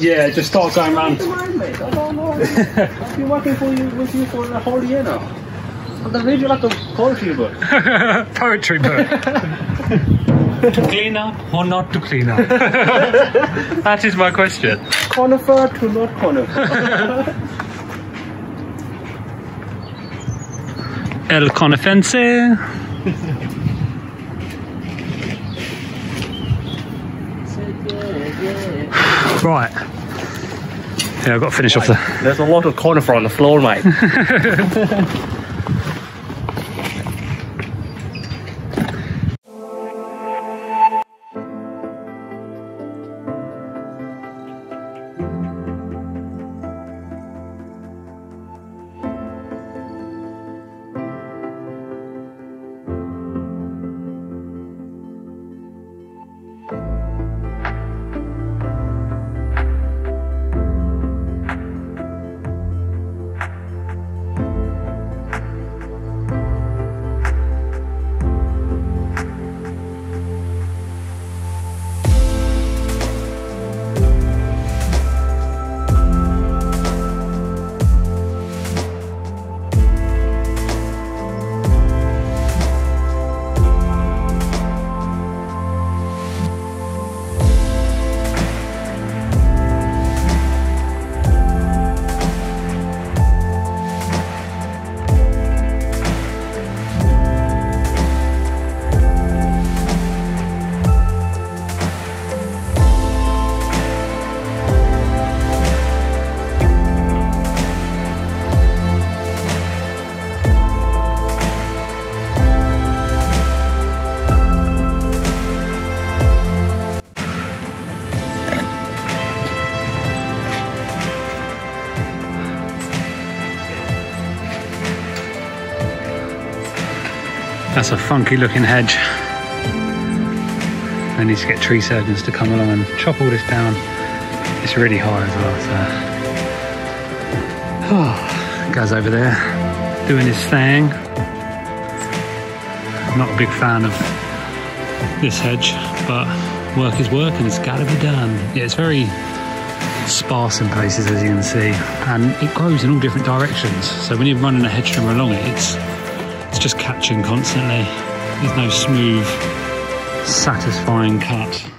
Yeah, just start going around. Mate, I don't know. I've been working with you for a whole year now. And I read you like a poetry book. Poetry book. To clean up or not to clean up? That is my question. Conifer to not conifer. El Conifense. Right. Yeah, I've got to finish off the... There's a lot of conifer on the floor, mate. That's a funky looking hedge. I need to get tree surgeons to come along and chop all this down. It's really high as well, so. Oh, guy's over there doing his thing. I'm not a big fan of this hedge, but work is work and it's gotta be done. Yeah, it's very sparse in places, as you can see, and it grows in all different directions. So when you're running a hedge trimmer along it, it's just catching constantly. There's no smooth, satisfying cut.